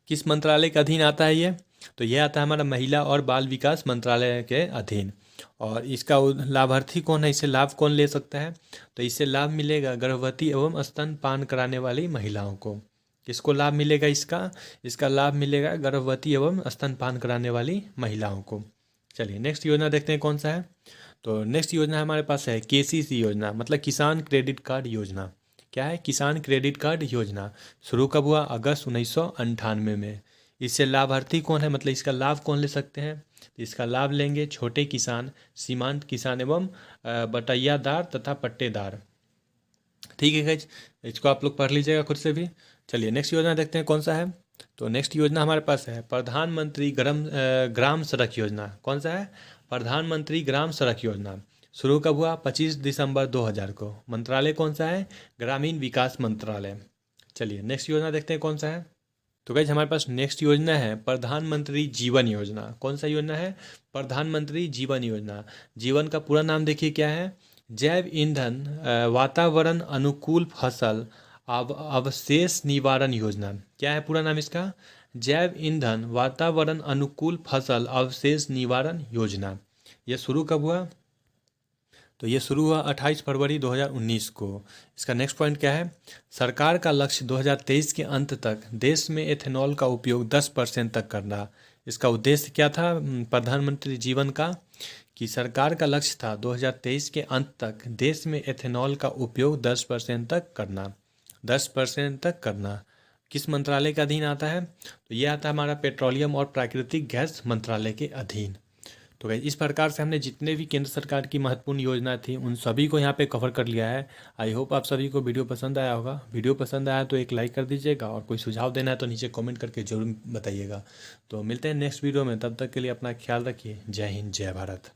किस मंत्रालय के अधीन आता है ये? तो ये आता है हमारा महिला और बाल विकास मंत्रालय के अधीन। और इसका लाभार्थी कौन है? इससे लाभ कौन ले सकता है? तो इससे लाभ मिलेगा गर्भवती एवं स्तनपान कराने वाली महिलाओं को। किसको लाभ मिलेगा इसका? इसका लाभ मिलेगा गर्भवती एवं स्तनपान कराने वाली महिलाओं को। चलिए नेक्स्ट योजना देखते हैं कौन सा है। तो नेक्स्ट योजना हमारे पास है केसीसी योजना, मतलब किसान क्रेडिट कार्ड योजना। क्या है? किसान क्रेडिट कार्ड योजना। शुरू कब हुआ? अगस्त 1998 में। इससे लाभार्थी कौन है, मतलब इसका लाभ कौन ले सकते हैं? तो इसका लाभ लेंगे छोटे किसान, सीमांत किसान एवं बटैयादार तथा पट्टेदार। ठीक है गाइज, इसको आप लोग पढ़ लीजिएगा खुद से भी। चलिए नेक्स्ट योजना देखते हैं कौन सा है। तो नेक्स्ट योजना हमारे पास है प्रधानमंत्री ग्राम सड़क योजना। कौन सा है? प्रधानमंत्री ग्राम सड़क योजना। शुरू कब हुआ? 25 दिसंबर 2000 को। मंत्रालय कौन सा है? ग्रामीण विकास मंत्रालय। चलिए नेक्स्ट योजना देखते हैं कौन सा है। तो गाइज हमारे पास नेक्स्ट योजना है प्रधानमंत्री जीवन योजना। कौन सा योजना है? प्रधानमंत्री जीवन योजना। जीवन का पूरा नाम देखिए क्या है। जैव ईंधन वातावरण अनुकूल फसल अवशेष निवारण योजना। क्या है पूरा नाम इसका? जैव ईंधन वातावरण अनुकूल फसल अवशेष निवारण योजना। यह शुरू कब हुआ? तो ये शुरू हुआ 28 फरवरी 2019 को। इसका नेक्स्ट पॉइंट क्या है? सरकार का लक्ष्य 2023 के अंत तक देश में एथेनॉल का उपयोग 10% तक करना। इसका उद्देश्य क्या था प्रधानमंत्री जीवन का? कि सरकार का लक्ष्य था 2023 के अंत तक देश में एथेनॉल का उपयोग 10% तक करना। 10% तक करना। किस मंत्रालय के अधीन आता है? तो ये आता है हमारा पेट्रोलियम और प्राकृतिक गैस मंत्रालय के अधीन। तो गाइस इस प्रकार से हमने जितने भी केंद्र सरकार की महत्वपूर्ण योजना थी उन सभी को यहाँ पे कवर कर लिया है। आई होप आप सभी को वीडियो पसंद आया होगा। वीडियो पसंद आया तो एक लाइक कर दीजिएगा, और कोई सुझाव देना है तो नीचे कमेंट करके जरूर बताइएगा। तो मिलते हैं नेक्स्ट वीडियो में, तब तक के लिए अपना ख्याल रखिए। जय हिंद, जय भारत।